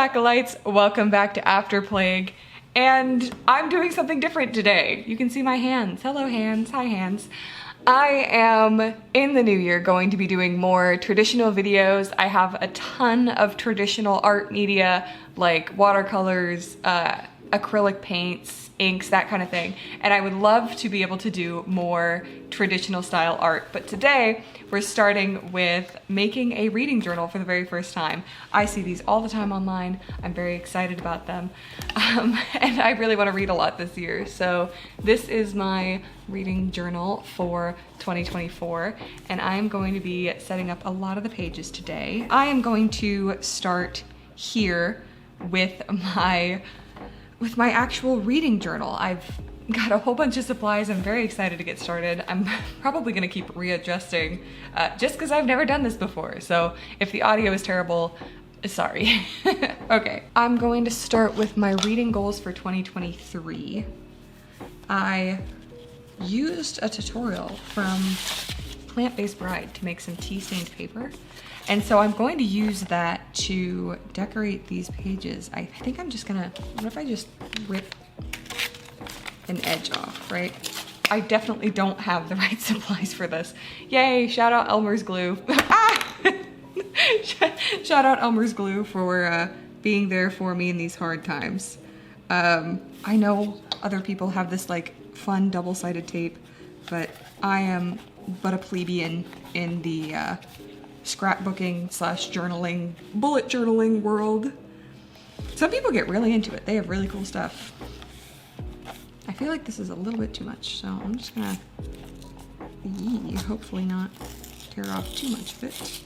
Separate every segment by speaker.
Speaker 1: acolytes, welcome back to After Plague, and I'm doing something different today. You can see my hands. Hello hands, hi hands. I am, in the new year, going to be doing more traditional videos. I have a ton of traditional art media, like watercolors, acrylic paints, inks, that kind of thing. And I would love to be able to do more traditional style art. But today, we're starting with making a reading journal for the very first time. I see these all the time online. I'm very excited about them. And I really want to read a lot this year. So this is my reading journal for 2024. And I'm going to be setting up a lot of the pages today. I am going to start here with my actual reading journal. I've got a whole bunch of supplies. I'm very excited to get started. I'm probably gonna keep readjusting just because I've never done this before. So if the audio is terrible, sorry. Okay, I'm going to start with my reading goals for 2023. I used a tutorial from Plant-Based Bride to make some tea-stained paper. And so I'm going to use that to decorate these pages. I think I'm just gonna, what if I just rip an edge off, right? I definitely don't have the right supplies for this. Yay, shout out Elmer's glue. Ah! Shout out Elmer's glue for being there for me in these hard times. I know other people have this like fun double-sided tape, but I am but a plebeian in the scrapbooking / journaling, bullet journaling world. Some people get really into it. They have really cool stuff. I feel like this is a little bit too much, so I'm just gonna, hopefully not tear off too much of it.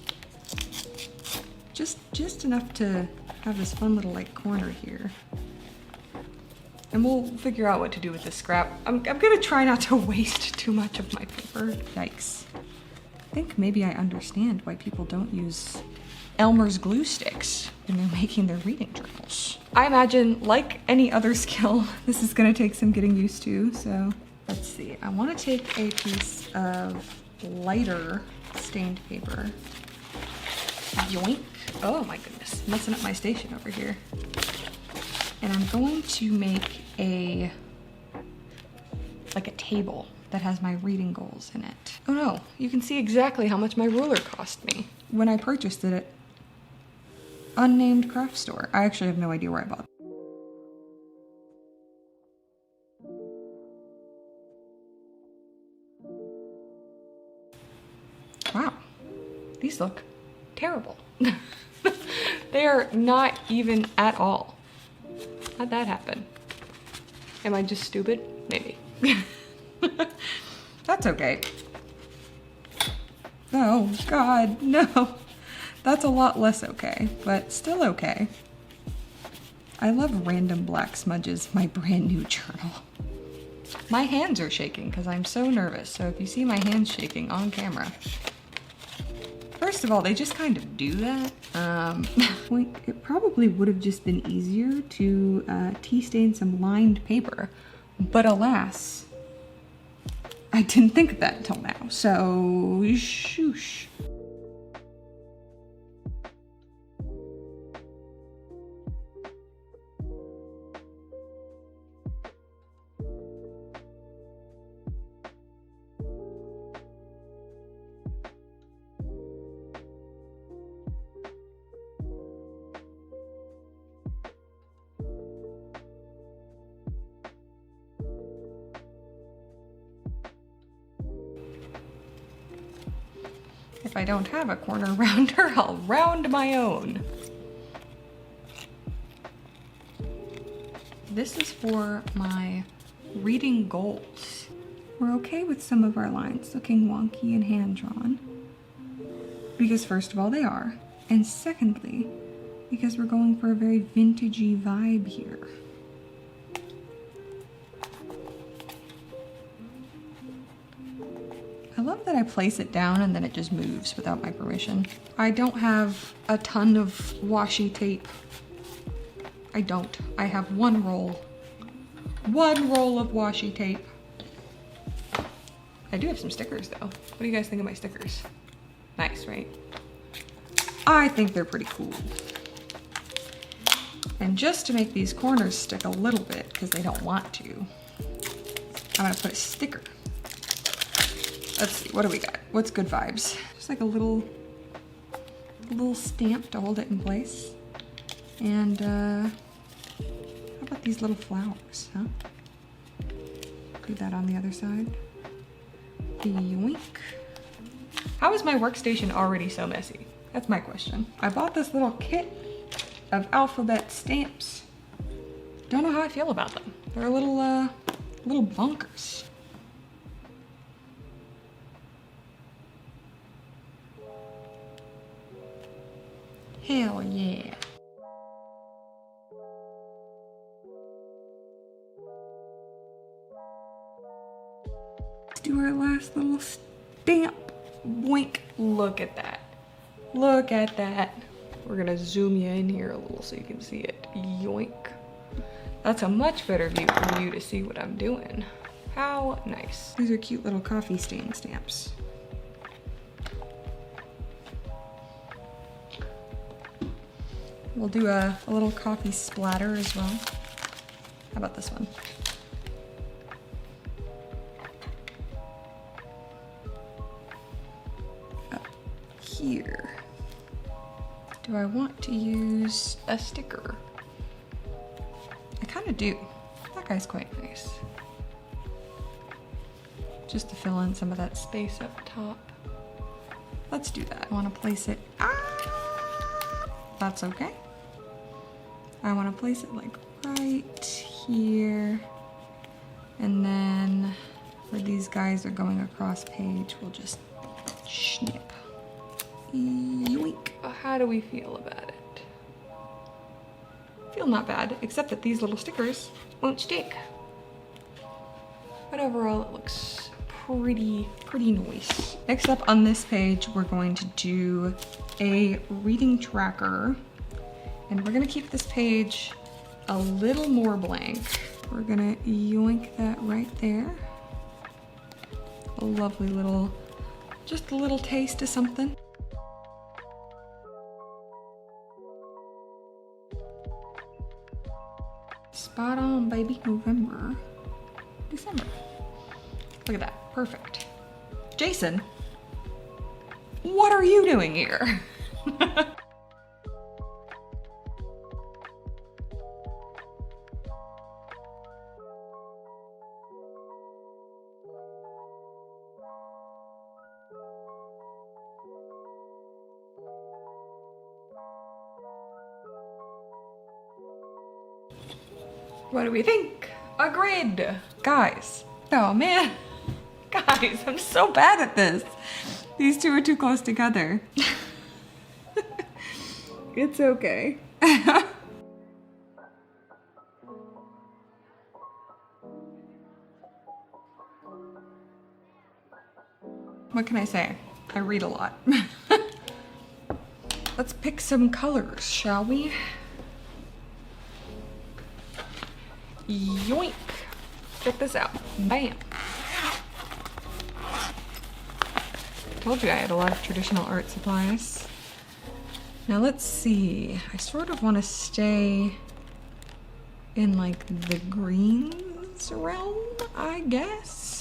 Speaker 1: Just enough to have this fun little like corner here. And we'll figure out what to do with this scrap. I'm gonna try not to waste too much of my paper. Yikes. I think maybe I understand why people don't use Elmer's glue sticks when they're making their reading journals. I imagine, like any other skill, this is gonna take some getting used to, so let's see. I wanna take a piece of lighter stained paper. Yoink. Oh my goodness, messing up my station over here. And I'm going to make a table that has my reading goals in it. Oh no, you can see exactly how much my ruler cost me when I purchased it at unnamed craft store. I actually have no idea where I bought it. Wow, these look terrible. They are not even at all. How'd that happen? Am I just stupid? Maybe. That's okay. Oh God, no. That's a lot less okay, but still okay. I love random black smudges in my brand new journal. My hands are shaking because I'm so nervous, so if you see my hands shaking on camera, first of all, they just kind of do that. It probably would have just been easier to tea stain some lined paper, but alas, I didn't think of that until now, so shoosh. If I don't have a corner rounder, I'll round my own. This is for my reading goals. We're okay with some of our lines looking wonky and hand-drawn, because first of all, they are, and secondly, because we're going for a very vintagey vibe here. I love that I place it down and then it just moves without my permission. I don't have a ton of washi tape. I don't. I have one roll. One roll of washi tape. I do have some stickers though. What do you guys think of my stickers? Nice, right? I think they're pretty cool. And just to make these corners stick a little bit, because they don't want to, I'm gonna put a sticker. Let's see, what do we got? What's good vibes? Just like a little stamp to hold it in place. And how about these little flowers, huh? Do that on the other side. Yoink. How is my workstation already so messy? That's my question. I bought this little kit of alphabet stamps. Don't know how I feel about them. They're a little bonkers. Hell yeah. Let's do our last little stamp. Boink. Look at that. Look at that. We're gonna zoom you in here a little so you can see it. Yoink. That's a much better view for you to see what I'm doing. How nice. These are cute little coffee stain stamps. We'll do a little coffee splatter as well. How about this one? Up here. Do I want to use a sticker? I kind of do. That guy's quite nice. Just to fill in some of that space up top. Let's do that. I want to place it. That's okay. I want to place it like right here. And then where these guys are going across page, we'll just snip. Yoink. How do we feel about it? Feel not bad, except that these little stickers won't stick. But overall, it looks pretty nice. Next up on this page, we're going to do a reading tracker. And we're gonna keep this page a little more blank. We're gonna yoink that right there. A lovely little, just a little taste of something. Spot on, baby. November, December. Look at that, perfect. Jason, what are you doing here? What do we think? A grid. Guys, oh man. Guys, I'm so bad at this. These two are too close together. It's okay. What can I say? I read a lot. Let's pick some colors, shall we? Yoink! Check this out. Bam! Told you I had a lot of traditional art supplies. Now let's see. I sort of want to stay in like the greens realm, I guess.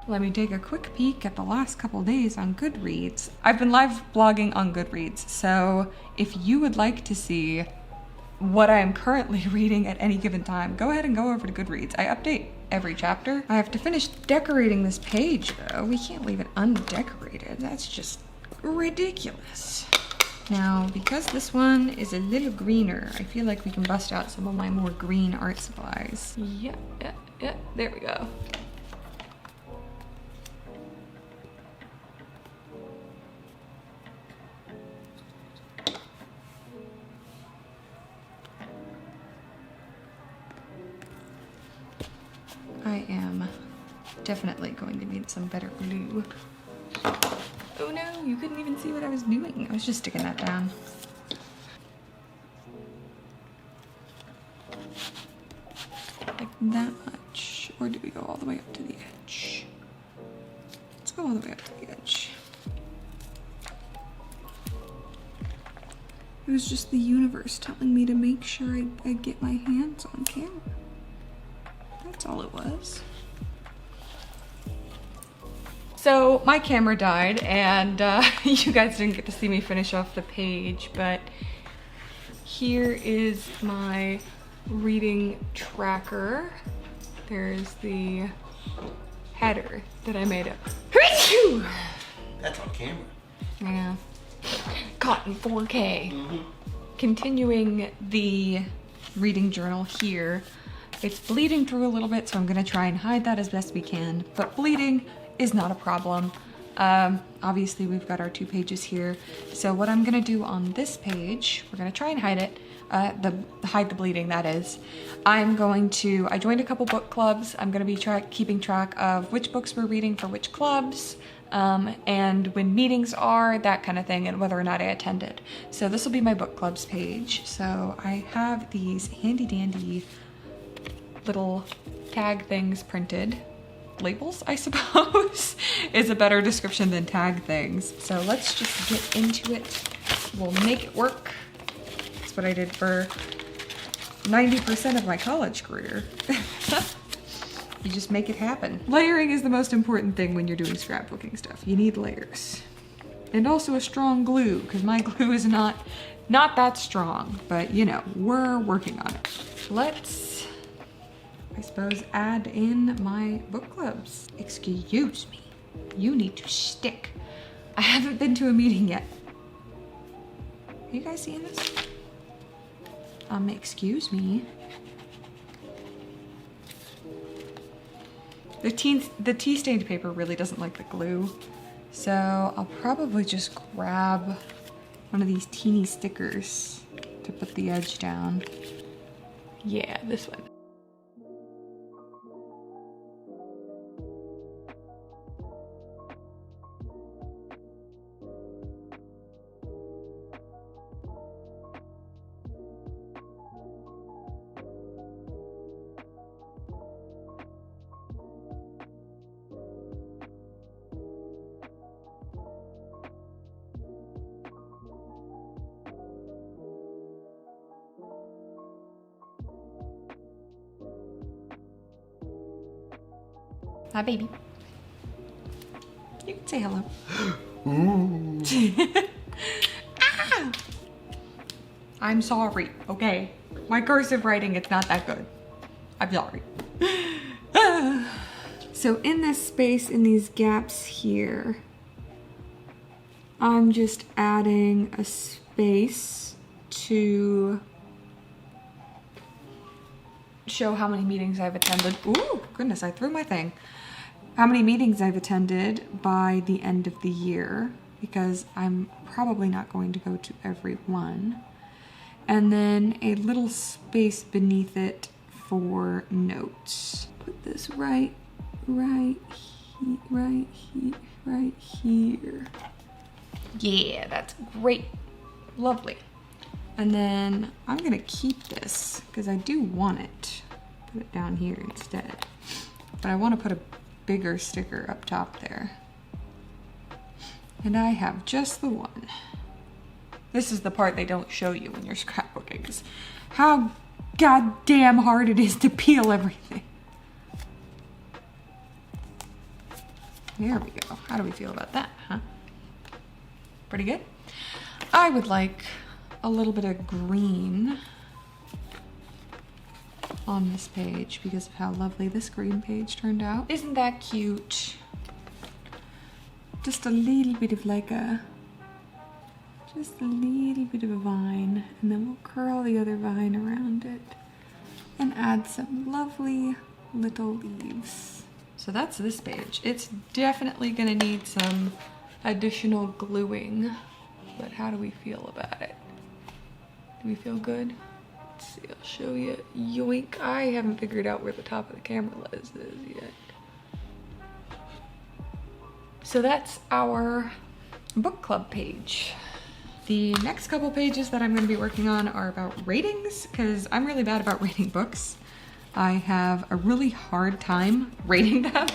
Speaker 1: Let me take a quick peek at the last couple days on Goodreads. I've been live blogging on Goodreads, so if you would like to see what I am currently reading at any given time, go ahead and go over to Goodreads. I update every chapter. I have to finish decorating this page though. We can't leave it undecorated. That's just ridiculous. Now, because this one is a little greener, I feel like we can bust out some of my more green art supplies. Yeah, there we go. I am definitely going to need some better glue. Oh no, you couldn't even see what I was doing. I was just sticking that down. Like that much. Or do we go all the way up to the edge? go all the way up to the edge. It was just the universe telling me to make sure I get my hands on camera. That's all it was. So my camera died and you guys didn't get to see me finish off the page, but here is my reading tracker. There's the header that I made up.
Speaker 2: That's on camera.
Speaker 1: Yeah. Caught in 4K. Continuing the reading journal here. It's bleeding through a little bit, so I'm gonna try and hide that as best we can, but bleeding is not a problem. Obviously we've got our 2 pages here. So what I'm gonna do on this page, we're gonna try and hide it, hide the bleeding, that is. I joined a couple book clubs. I'm gonna be keeping track of which books we're reading for which clubs, and when meetings are, that kind of thing, and whether or not I attended. So this will be my book clubs page. So I have these handy dandy little tag things printed. Labels, I suppose, is a better description than tag things. So let's just get into it. We'll make it work. That's what I did for 90% of my college career. You just make it happen. Layering is the most important thing when you're doing scrapbooking stuff. You need layers. And also a strong glue, because my glue is not that strong, but you know, we're working on it. Let's, I suppose, add in my book clubs. Excuse me, you need to stick. I haven't been to a meeting yet. Are you guys seeing this? Excuse me. The tea stained paper really doesn't like the glue, so I'll probably just grab one of these teeny stickers to put the edge down. Yeah, this one. Hi, baby. You can say hello. Ah! I'm sorry, okay? My cursive writing, it's not that good. I'm sorry. So in this space, in these gaps here, I'm just adding a space to show how many meetings I've attended. Ooh, goodness, I threw my thing. How many meetings I've attended by the end of the year, because I'm probably not going to go to every one. And then a little space beneath it for notes. Put this right here. Yeah, that's great. Lovely. And then I'm gonna keep this because I do want it. Put it down here instead. But I want to put a bigger sticker up top there. And I have just the one. This is the part they don't show you when you're scrapbooking, is how goddamn hard it is to peel everything. There we go. How do we feel about that, huh? Pretty good? I would like a little bit of green on this page because of how lovely this green page turned out. Isn't that cute? Just a little bit of like just a little bit of a vine, and then we'll curl the other vine around it and add some lovely little leaves. So that's this page. It's definitely gonna need some additional gluing, but how do we feel about it? Do we feel good? Let's see, I'll show you. Yoink. I haven't figured out where the top of the camera lens is yet. So that's our book club page. The next couple pages that I'm going to be working on are about ratings, because I'm really bad about rating books. I have a really hard time rating them.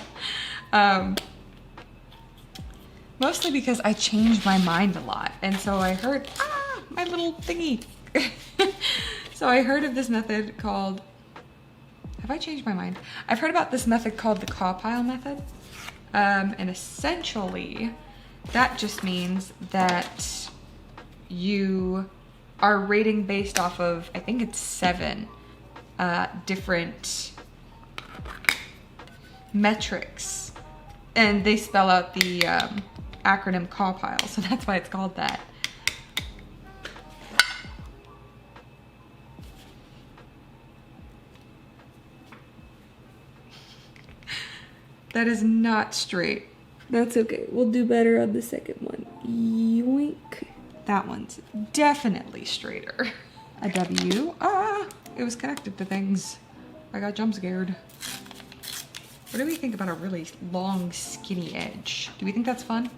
Speaker 1: Mostly because I changed my mind a lot. And so I heard, my little thingy. So I heard of this method called, have I changed my mind? I've heard about this method called the CAWPILE method. And essentially that just means that you are rating based off of, I think it's 7 different metrics, and they spell out the acronym CAWPILE, so that's why it's called that. That is not straight. That's okay. We'll do better on the second one. Yoink. That one's definitely straighter. A W. It was connected to things. I got jump scared. What do we think about a really long, skinny edge? Do we think that's fun?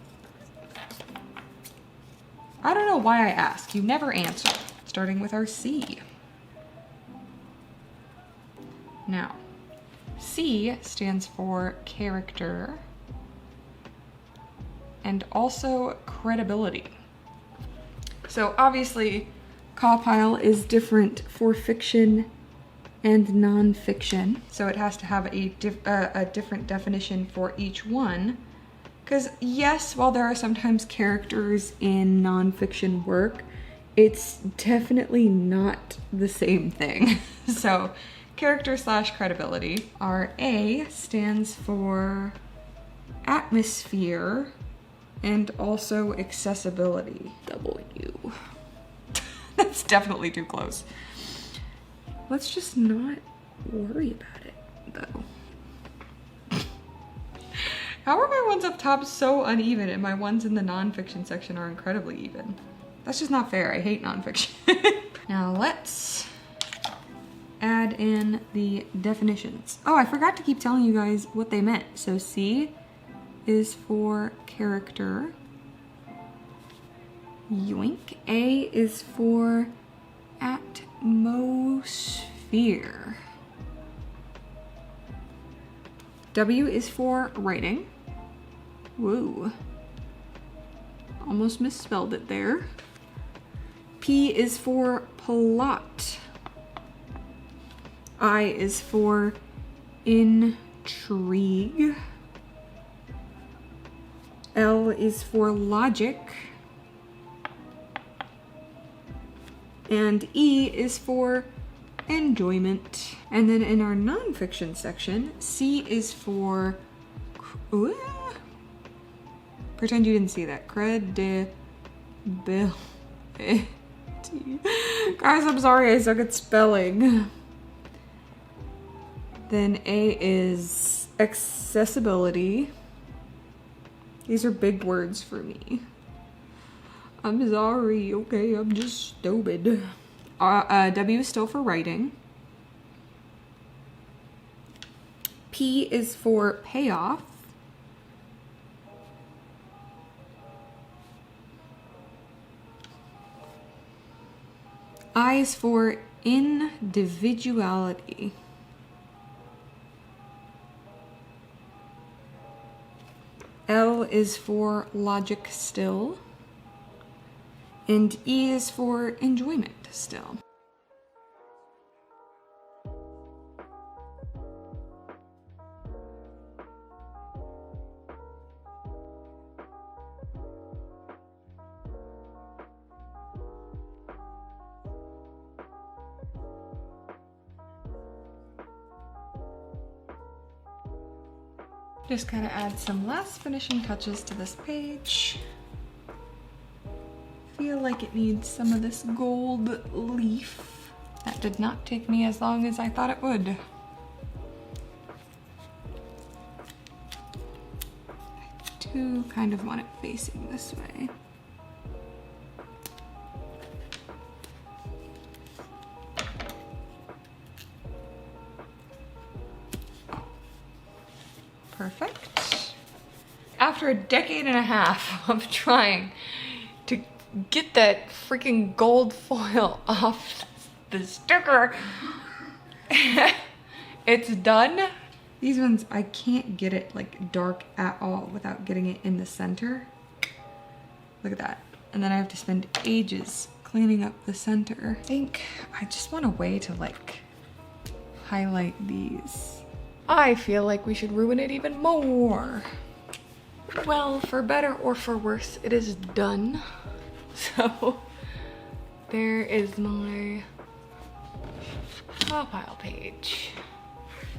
Speaker 1: I don't know why I ask. You never answer. Starting with our C. Now, C stands for character and also credibility. So obviously, CAWPILE is different for fiction and non-fiction. So it has to have a different definition for each one. Because yes, while there are sometimes characters in non-fiction work, it's definitely not the same thing. So character / credibility. Our A stands for atmosphere and also accessibility. W. That's definitely too close. Let's just not worry about it, though. How are my ones up top so uneven and my ones in the nonfiction section are incredibly even? That's just not fair. I hate nonfiction. Now let's add in the definitions. Oh, I forgot to keep telling you guys what they meant. So C is for character. Yoink. A is for atmosphere. W is for writing. Woo. Almost misspelled it there. P is for plot. I is for intrigue. L is for logic. And E is for enjoyment. And then in our nonfiction section, C is for, pretend you didn't see that. Credibility. Guys, I'm sorry, I suck at spelling. Then A is accessibility. These are big words for me. I'm sorry, okay, I'm just stupid. W is still for writing. P is for payoff. I is for individuality. L is for logic still. And E is for enjoyment still. Just gotta add some last finishing touches to this page. Feel like it needs some of this gold leaf. That did not take me as long as I thought it would. I do kind of want it facing this way. Perfect. After a decade and a half of trying to get that freaking gold foil off the sticker, it's done. These ones, I can't get it like dark at all without getting it in the center. Look at that. And then I have to spend ages cleaning up the center. I think I just want a way to like highlight these. I feel like we should ruin it even more. Well, for better or for worse, it is done. So there is my CAWPILE page.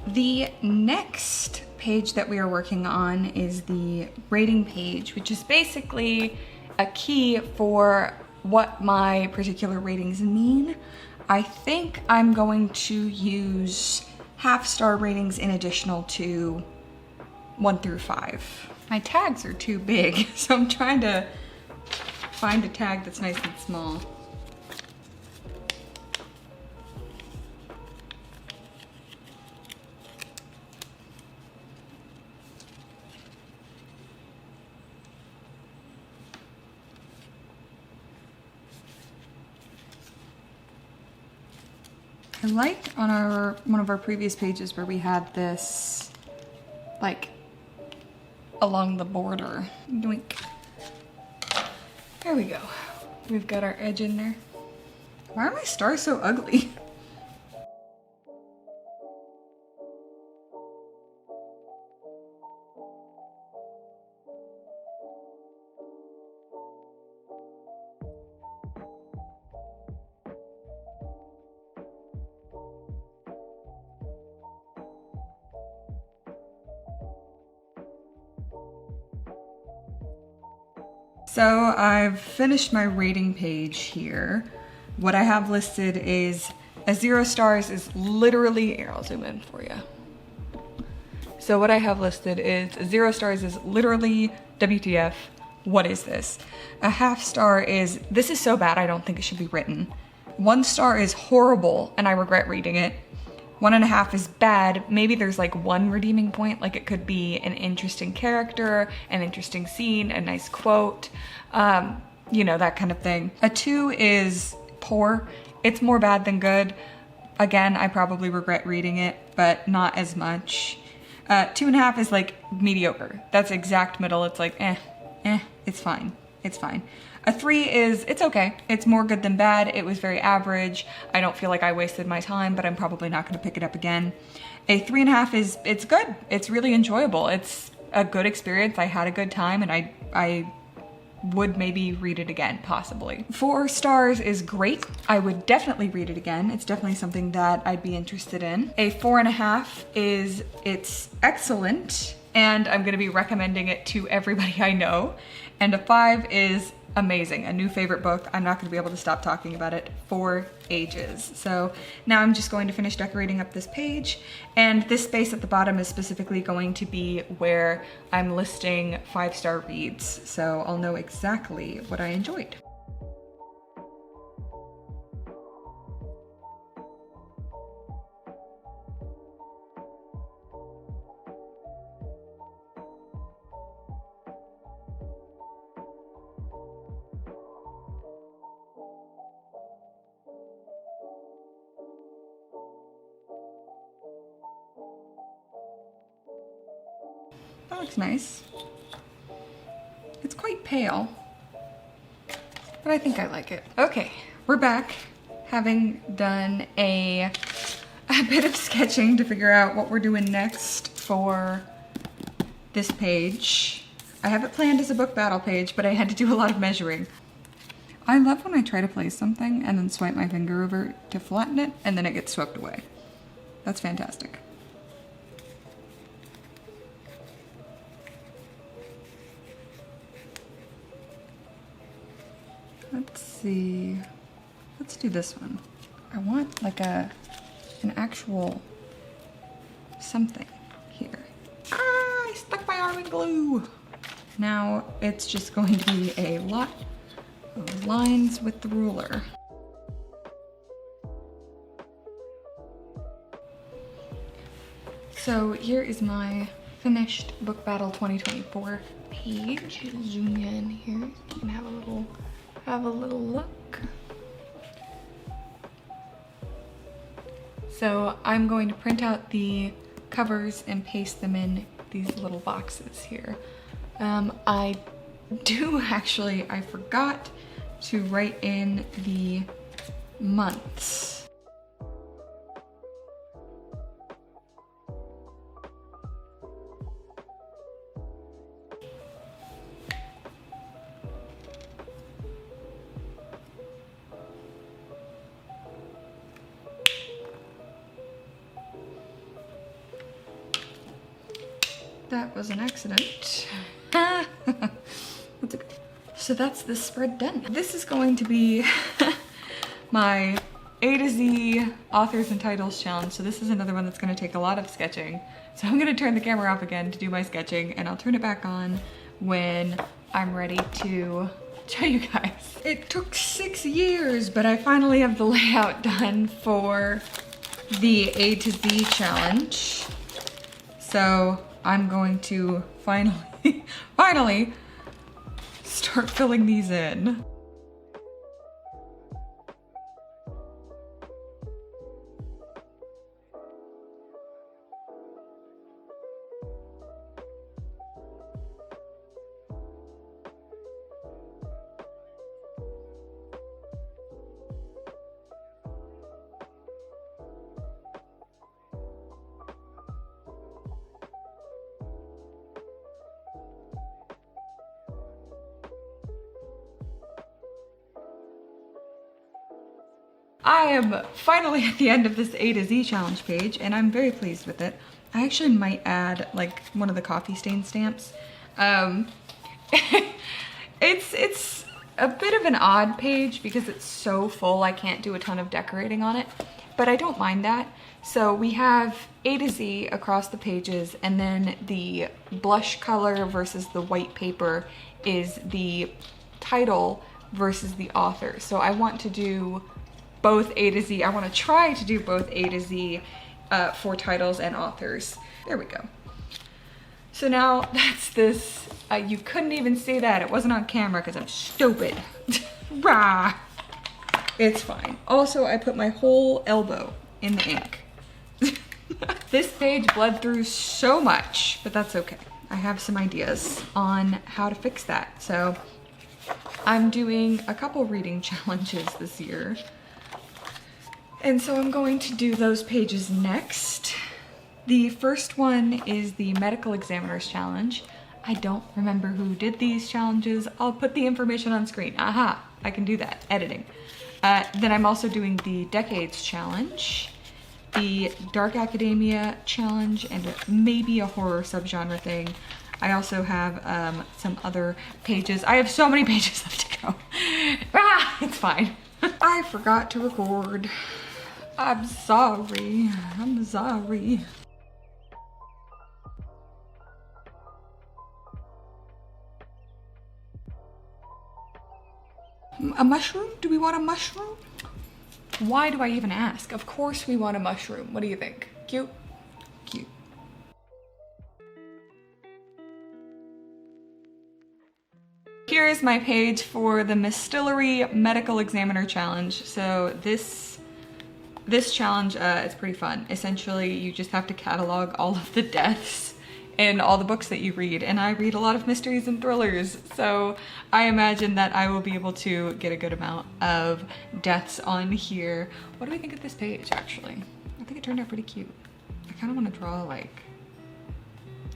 Speaker 1: The next page that we are working on is the rating page, which is basically a key for what my particular ratings mean. I think I'm going to use half-star ratings in additional to 1 through 5. My tags are too big, so I'm trying to find a tag that's nice and small. I liked on one of our previous pages where we had this like along the border. Doink. There we go. We've got our edge in there. Why are my stars so ugly? So I've finished my rating page here. What I have listed is a 0 stars is literally, here I'll zoom in for you. So what I have listed is 0 stars is literally WTF, what is this? A half star is, this is so bad I don't think it should be written. 1 star is horrible and I regret reading it. 1.5 is bad. Maybe there's like one redeeming point, like it could be an interesting character, an interesting scene, a nice quote, you know, that kind of thing. A 2 is poor. It's more bad than good. Again, I probably regret reading it, but not as much. 2.5 is like mediocre. That's exact middle. It's like, it's fine. It's fine. A 3 is, it's okay. It's more good than bad. It was very average. I don't feel like I wasted my time, but I'm probably not gonna pick it up again. A 3.5 is, it's good. It's really enjoyable. It's a good experience. I had a good time and I would maybe read it again, possibly. 4 stars is great. I would definitely read it again. It's definitely something that I'd be interested in. A 4.5 is, it's excellent and I'm gonna be recommending it to everybody I know. And a 5 is amazing, a new favorite book. I'm not gonna be able to stop talking about it for ages. So now I'm just going to finish decorating up this page, and this space at the bottom is specifically going to be where I'm listing 5-star reads, so I'll know exactly what I enjoyed. That looks nice. It's quite pale, but I think I like it. Okay, we're back, having done a bit of sketching to figure out what we're doing next for this page. I have it planned as a book battle page, but I had to do a lot of measuring. I love when I try to place something and then swipe my finger over it to flatten it, and then it gets swept away. That's fantastic. Let's see, let's do this one. I want like an actual something here. Ah, I stuck my arm in glue. Now it's just going to be a lot of lines with the ruler. So here is my finished Book Battle 2024 page. Zoom in here, you can have a little look. So I'm going to print out the covers and paste them in these little boxes here. I do actually, I forgot to write in the months. That was an accident. That's okay. So that's the spread done. This is going to be my A to Z authors and titles challenge. So this is another one that's going to take a lot of sketching. So I'm going to turn the camera off again to do my sketching, and I'll turn it back on when I'm ready to show you guys. It took 6 years, but I finally have the layout done for the A to Z challenge. So I'm going to finally start filling these in. I am finally at the end of this A to Z challenge page, and I'm very pleased with it. I actually might add like one of the coffee stain stamps. It's a bit of an odd page because it's so full I can't do a ton of decorating on it, but I don't mind that. So we have A to Z across the pages, and then the blush color versus the white paper is the title versus the author. So I want to do both A to Z. I want to try to do both A to Z for titles and authors. There we go. So now that's this. You couldn't even see that. It wasn't on camera because I'm stupid. Rah! It's fine. Also, I put my whole elbow in the ink. This page bled through so much, but that's okay. I have some ideas on how to fix that. So I'm doing a couple reading challenges this year. And so I'm going to do those pages next. The first one is the Medical Examiner's Challenge. I don't remember who did these challenges. I'll put the information on screen. Aha, I can do that, editing. Then I'm also doing the Decades Challenge, the Dark Academia Challenge, and maybe a horror subgenre thing. I also have some other pages. I have so many pages left to go. Ah, it's fine. I forgot to record. I'm sorry. I'm sorry. A mushroom? Do we want a mushroom? Why do I even ask? Of course we want a mushroom. What do you think? Cute? Cute. Here is my page for the Mistillery Medical Examiner Challenge. So this challenge is pretty fun. Essentially, you just have to catalog all of the deaths in all the books that you read, and I read a lot of mysteries and thrillers, so I imagine that I will be able to get a good amount of deaths on here. What do we think of this page, actually? I think it turned out pretty cute. I kind of want to draw like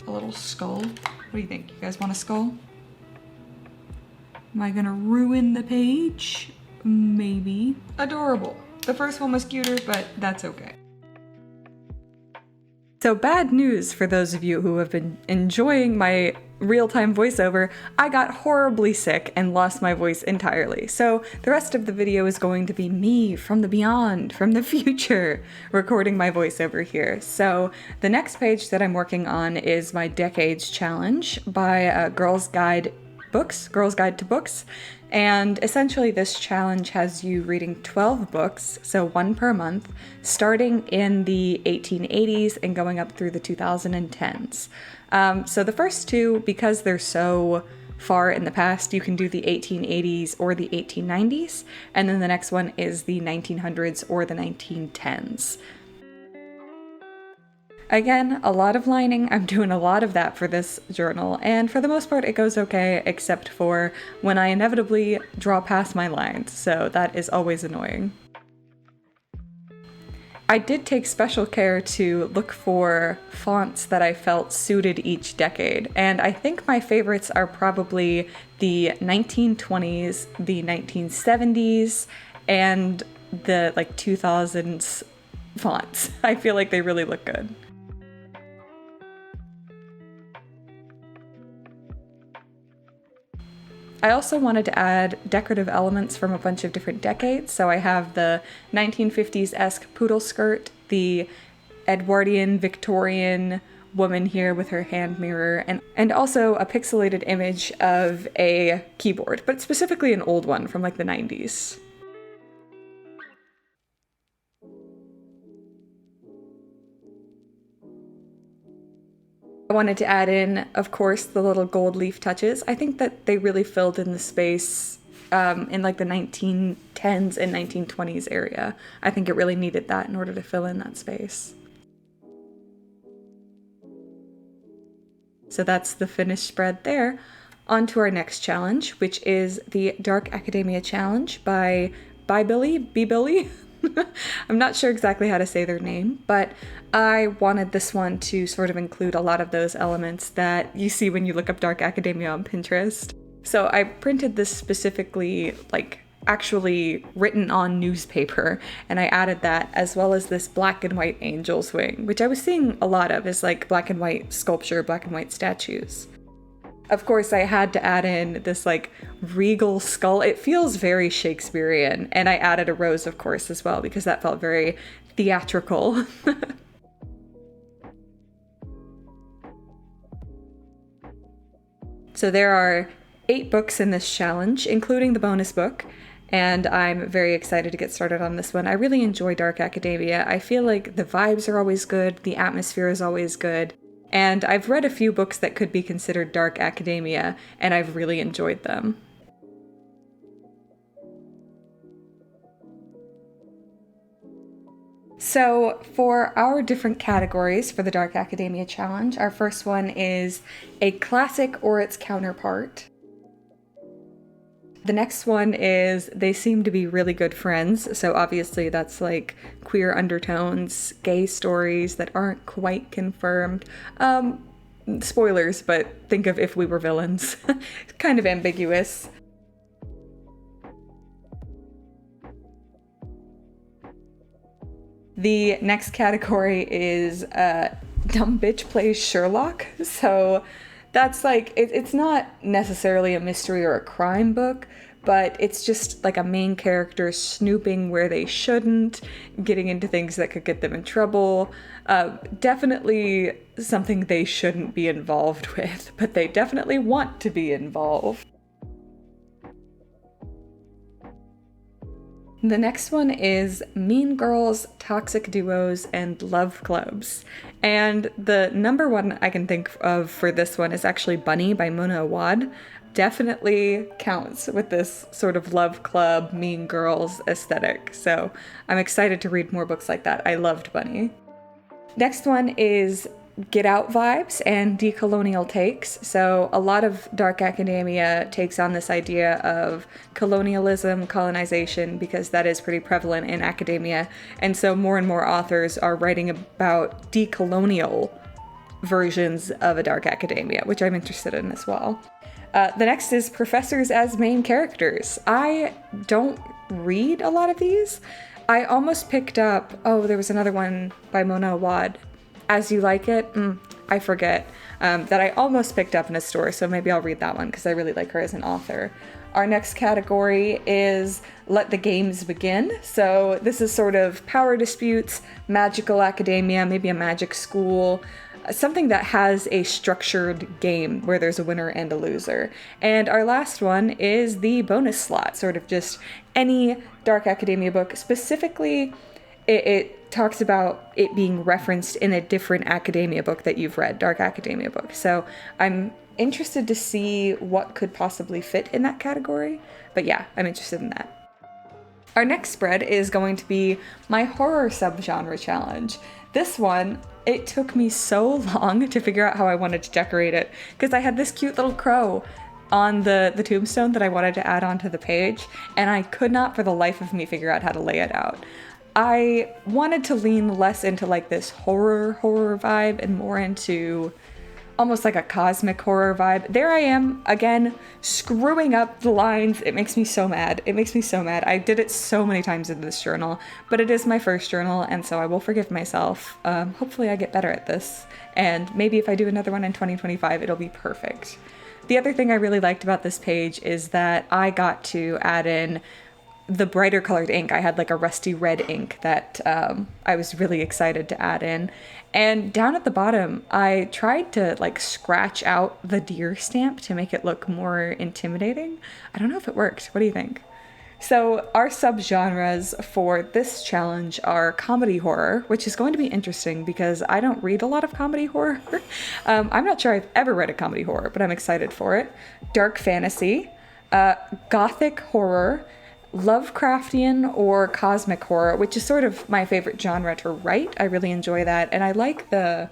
Speaker 1: a little skull. What do you think? You guys want a skull? Am I gonna ruin the page? Maybe. Adorable. The first one was cuter, but that's okay. So bad news for those of you who have been enjoying my real-time voiceover. I got horribly sick and lost my voice entirely. So the rest of the video is going to be me from the beyond, from the future, recording my voiceover here. So the next page that I'm working on is my Decades Challenge by Girls Guide to Books. And essentially this challenge has you reading 12 books, so one per month, starting in the 1880s and going up through the 2010s. So the first two, because they're so far in the past, you can do the 1880s or the 1890s, and then the next one is the 1900s or the 1910s. Again, a lot of lining. I'm doing a lot of that for this journal, and for the most part it goes okay, except for when I inevitably draw past my lines, so that is always annoying. I did take special care to look for fonts that I felt suited each decade, and I think my favorites are probably the 1920s, the 1970s, and the 2000s fonts. I feel like they really look good. I also wanted to add decorative elements from a bunch of different decades, so I have the 1950s-esque poodle skirt, the Edwardian Victorian woman here with her hand mirror, and also a pixelated image of a keyboard, but specifically an old one from the 90s. I wanted to add in, of course, the little gold leaf touches. I think that they really filled in the space in the 1910s and 1920s area. I think it really needed that in order to fill in that space. So that's the finished spread there. On to our next challenge, which is the Dark Academia Challenge by Billy. I'm not sure exactly how to say their name, but I wanted this one to sort of include a lot of those elements that you see when you look up Dark Academia on Pinterest. So I printed this specifically, actually written on newspaper, and I added that, as well as this black and white angel swing, which I was seeing a lot of as black and white sculpture, black and white statues. Of course, I had to add in this regal skull. It feels very Shakespearean, and I added a rose, of course, as well, because that felt very theatrical. So there are 8 books in this challenge, including the bonus book, and I'm very excited to get started on this one. I really enjoy Dark Academia. I feel like the vibes are always good, the atmosphere is always good, and I've read a few books that could be considered Dark Academia, and I've really enjoyed them. So for our different categories for the Dark Academia Challenge, our first one is a classic or its counterpart. The next one is they seem to be really good friends, so obviously that's queer undertones, gay stories that aren't quite confirmed. Spoilers, but think of If We Were Villains. Kind of ambiguous. The next category is Dumb Bitch Plays Sherlock. So that's it's not necessarily a mystery or a crime book, but it's just a main character snooping where they shouldn't, getting into things that could get them in trouble. Definitely something they shouldn't be involved with, but they definitely want to be involved. The next one is Mean Girls, Toxic Duos, and Love Clubs. And the number one I can think of for this one is actually Bunny by Mona Awad. Definitely counts with this sort of love club, Mean Girls aesthetic. So I'm excited to read more books like that. I loved Bunny. Next one is Get Out vibes and decolonial takes. So a lot of Dark Academia takes on this idea of colonialism, colonization, because that is pretty prevalent in academia. And so more and more authors are writing about decolonial versions of a Dark Academia, which I'm interested in as well. The next is Professors as Main Characters. I don't read a lot of these. I almost picked up, there was another one by Mona Awad, As You Like It, I forget, that I almost picked up in a store, so maybe I'll read that one because I really like her as an author. Our next category is Let the Games Begin. So this is sort of power disputes, magical academia, maybe a magic school, something that has a structured game where there's a winner and a loser. And our last one is the bonus slot, sort of just any Dark Academia book. Specifically, it talks about it being referenced in a different academia book that you've read, Dark Academia book. So I'm interested to see what could possibly fit in that category. But yeah, I'm interested in that. Our next spread is going to be my horror subgenre challenge. This one, It took me so long to figure out how I wanted to decorate it because I had this cute little crow on the tombstone that I wanted to add onto the page, and I could not for the life of me figure out how to lay it out. I wanted to lean less into like this horror vibe and more into almost like a cosmic horror vibe. There I am, again, screwing up the lines. It makes me so mad. It makes me so mad. I did it so many times in this journal, but it is my first journal, and so I will forgive myself. Hopefully I get better at this, and maybe if I do another one in 2025, it'll be perfect. The other thing I really liked about this page is that I got to add in the brighter colored ink. I had like a rusty red ink that I was really excited to add in. And down at the bottom, I tried to like scratch out the deer stamp to make it look more intimidating. I don't know if it worked. What do you think? So our subgenres for this challenge are comedy horror, which is going to be interesting because I don't read a lot of comedy horror. I'm not sure I've ever read a comedy horror, but I'm excited for it. Dark fantasy, gothic horror, Lovecraftian or cosmic horror, which is sort of my favorite genre to write. I really enjoy that, and I like the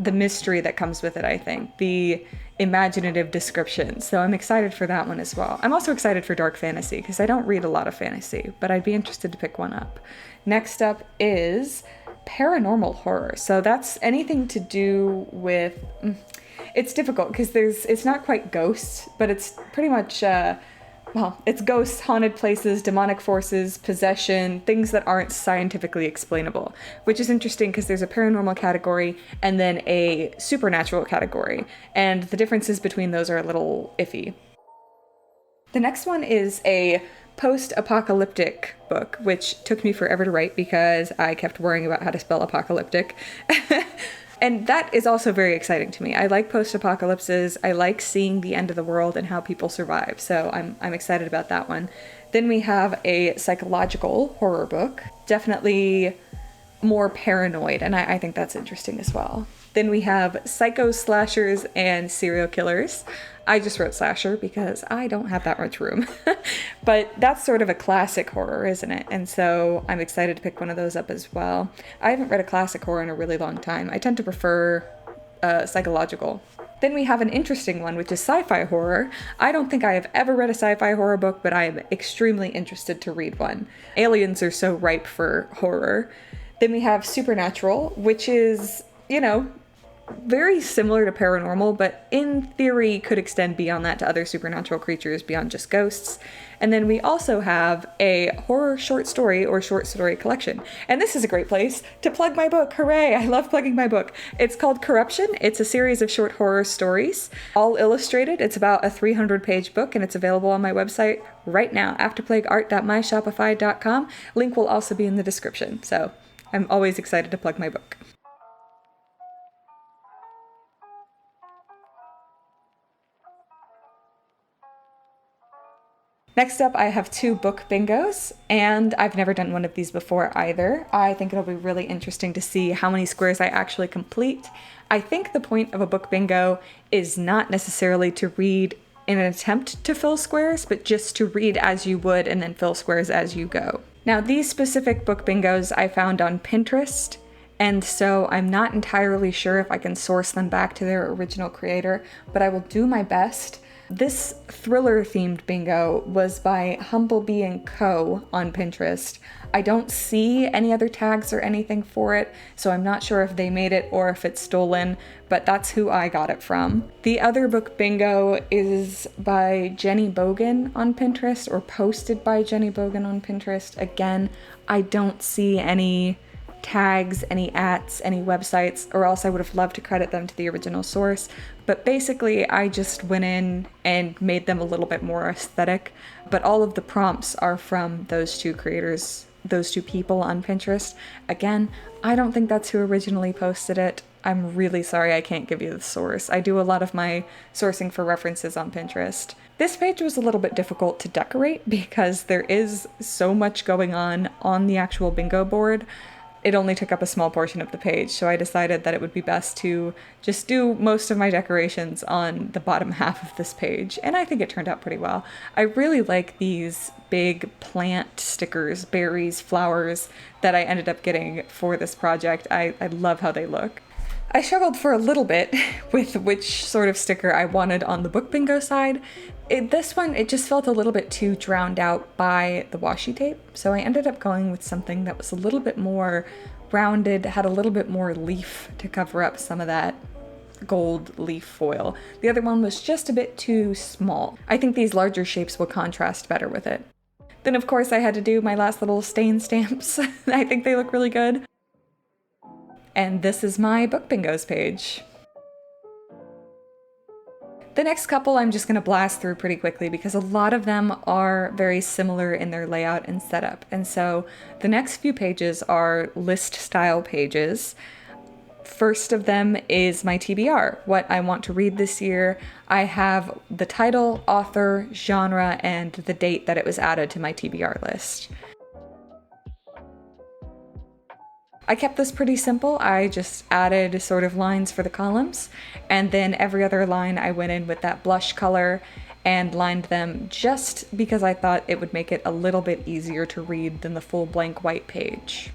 Speaker 1: mystery that comes with it, I think. The imaginative description. So I'm excited for that one as well. I'm also excited for dark fantasy because I don't read a lot of fantasy, but I'd be interested to pick one up. Next up is paranormal horror. So that's anything to do with... It's difficult because it's not quite ghosts, but it's pretty much... it's ghosts, haunted places, demonic forces, possession, things that aren't scientifically explainable, which is interesting because there's a paranormal category and then a supernatural category, and the differences between those are a little iffy. The next one is a post-apocalyptic book, which took me forever to write because I kept worrying about how to spell apocalyptic. And that is also very exciting to me. I like post-apocalypses. I like seeing the end of the world and how people survive. So I'm excited about that one. Then we have a psychological horror book, definitely more paranoid, and I think that's interesting as well. Then we have psycho slashers and serial killers. I just wrote slasher because I don't have that much room. But that's sort of a classic horror, isn't it? And so I'm excited to pick one of those up as well. I haven't read a classic horror in a really long time. I tend to prefer psychological. Then we have an interesting one, which is sci-fi horror. I don't think I have ever read a sci-fi horror book, but I am extremely interested to read one. Aliens are so ripe for horror. Then we have supernatural, which is, very similar to paranormal, but in theory could extend beyond that to other supernatural creatures beyond just ghosts. And then we also have a horror short story or short story collection. And this is a great place to plug my book. Hooray! I love plugging my book. It's called Corruption. It's a series of short horror stories, all illustrated. It's about a 300-page book, and it's available on my website right now, afterplagueart.myshopify.com. Link will also be in the description. So I'm always excited to plug my book. Next up, I have 2 book bingos, and I've never done one of these before either. I think it'll be really interesting to see how many squares I actually complete. I think the point of a book bingo is not necessarily to read in an attempt to fill squares, but just to read as you would and then fill squares as you go. Now, these specific book bingos I found on Pinterest, and so I'm not entirely sure if I can source them back to their original creator, but I will do my best. This thriller-themed bingo was by Humblebee & Co. on Pinterest. I don't see any other tags or anything for it, so I'm not sure if they made it or if it's stolen, but that's who I got it from. The other book bingo is by Jenny Bogan on Pinterest, or posted by Jenny Bogan on Pinterest. Again, I don't see any tags, any ats, any websites, or else I would have loved to credit them to the original source. But basically, I just went in and made them a little bit more aesthetic. But all of the prompts are from those 2 creators, those 2 people on Pinterest. Again, I don't think that's who originally posted it. I'm really sorry I can't give you the source. I do a lot of my sourcing for references on Pinterest. This page was a little bit difficult to decorate because there is so much going on the actual bingo board. it only took up a small portion of the page, so I decided that it would be best to just do most of my decorations on the bottom half of this page, and I think it turned out pretty well. I really like these big plant stickers, berries, flowers, that I ended up getting for this project. I love how they look. I struggled for a little bit with which sort of sticker I wanted on the book bingo side. This one, it just felt a little bit too drowned out by the washi tape, so I ended up going with something that was a little bit more rounded, had a little bit more leaf to cover up some of that gold leaf foil. The other one was just a bit too small. I think these larger shapes will contrast better with it. Then of course I had to do my last little stain stamps. I think they look really good. And this is my book bingos page. The next couple I'm just going to blast through pretty quickly because a lot of them are very similar in their layout and setup. And so the next few pages are list style pages. First of them is my TBR, what I want to read this year. I have the title, author, genre, and the date that it was added to my TBR list. I kept this pretty simple. I just added sort of lines for the columns, and then every other line I went in with that blush color and lined them just because I thought it would make it a little bit easier to read than the full blank white page.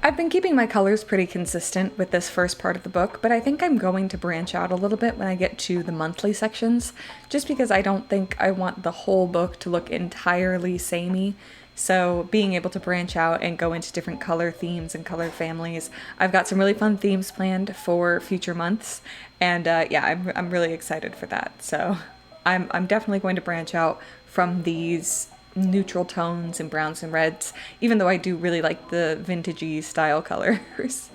Speaker 1: I've been keeping my colors pretty consistent with this first part of the book, but I think I'm going to branch out a little bit when I get to the monthly sections, just because I don't think I want the whole book to look entirely samey. So being able to branch out and go into different color themes and color families. I've got some really fun themes planned for future months, and yeah, I'm really excited for that. So I'm definitely going to branch out from these neutral tones and browns and reds, even though I do really like the vintagey style colors.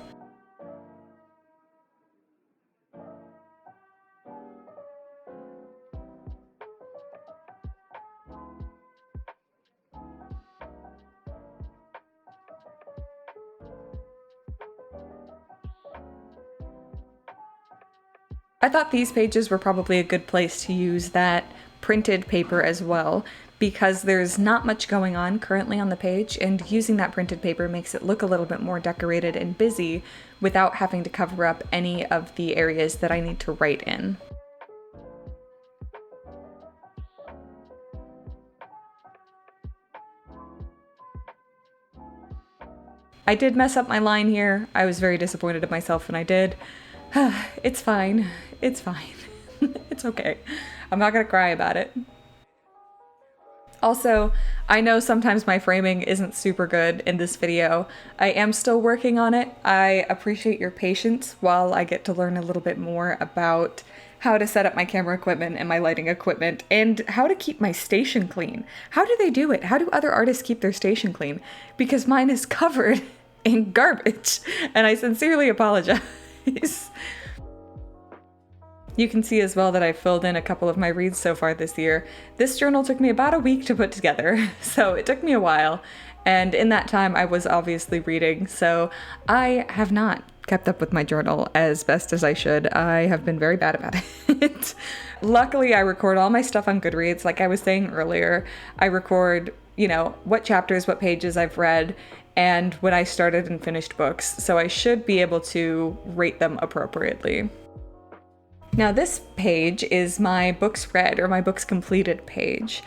Speaker 1: I thought these pages were probably a good place to use that printed paper as well, because there's not much going on currently on the page, and using that printed paper makes it look a little bit more decorated and busy without having to cover up any of the areas that I need to write in. I did mess up my line here. I was very disappointed in myself when I did. It's fine. It's fine. It's okay. I'm not gonna cry about it. Also, I know sometimes my framing isn't super good in this video. I am still working on it. I appreciate your patience while I get to learn a little bit more about how to set up my camera equipment and my lighting equipment, and how to keep my station clean. How do they do it? How do other artists keep their station clean? Because mine is covered in garbage, and I sincerely apologize. You can see as well that I filled in a couple of my reads so far this year. This journal took me about a week to put together, so it took me a while, and in that time I was obviously reading, so I have not kept up with my journal as best as I should. I have been very bad about it. Luckily, I record all my stuff on Goodreads, like I was saying earlier. I record, you know, what chapters, what pages I've read, and when I started and finished books, so I should be able to rate them appropriately. Now this page is my books read, or my books completed page.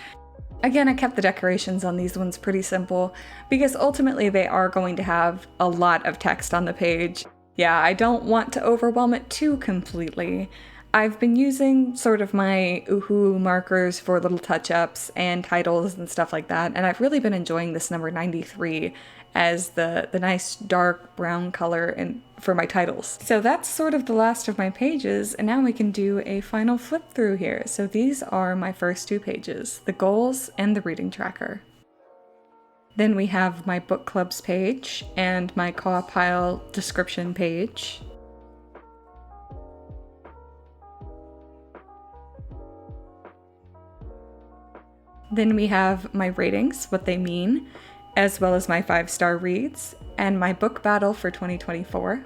Speaker 1: Again, I kept the decorations on these ones pretty simple, because ultimately they are going to have a lot of text on the page. Yeah, I don't want to overwhelm it too completely. I've been using sort of my Oohoo markers for little touch-ups and titles and stuff like that, and I've really been enjoying this number 93 as the nice dark brown color for my titles. So that's sort of the last of my pages, and now we can do a final flip through here. So these are my first two pages, the goals and the reading tracker. Then we have my book clubs page and my CAWPILE description page. Then we have my ratings, what they mean, as well as my 5-star reads, and my book battle for 2024.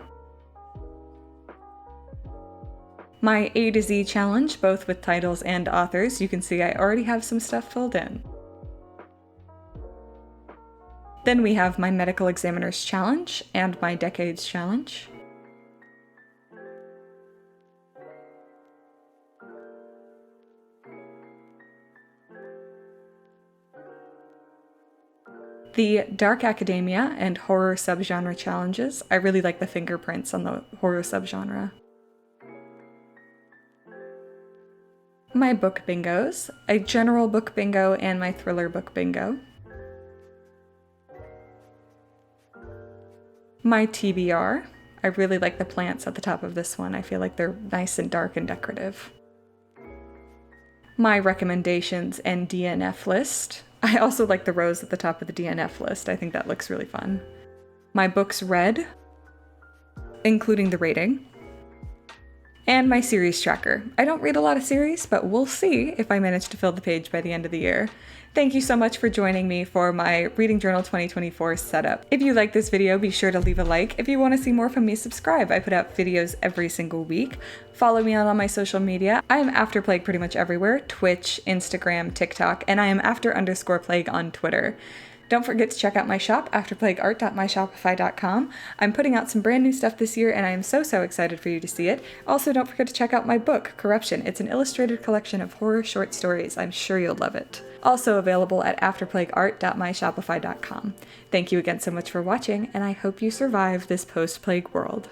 Speaker 1: My A to Z challenge, both with titles and authors. You can see I already have some stuff filled in. Then we have my Medical Examiner's Challenge and my Decades Challenge. The Dark Academia and Horror Subgenre Challenges. I really like the fingerprints on the horror subgenre. My book bingos, a general book bingo and my thriller book bingo. My TBR. I really like the plants at the top of this one. I feel like they're nice and dark and decorative. My recommendations and DNF list. I also like the rose at the top of the DNF list. I think that looks really fun. My books read, including the rating. And my series tracker. I don't read a lot of series, but we'll see if I manage to fill the page by the end of the year. Thank you so much for joining me for my Reading Journal 2024 setup. If you like this video, be sure to leave a like. If you want to see more from me, subscribe. I put out videos every single week. Follow me on all my social media. I am After Plague pretty much everywhere: Twitch, Instagram, TikTok, and I am after_plague on Twitter. Don't forget to check out my shop, afterplagueart.myshopify.com. I'm putting out some brand new stuff this year, and I am so excited for you to see it. Also, don't forget to check out my book, Corruption. It's an illustrated collection of horror short stories. I'm sure you'll love it. Also available at afterplagueart.myshopify.com. Thank you again so much for watching, and I hope you survive this post-plague world.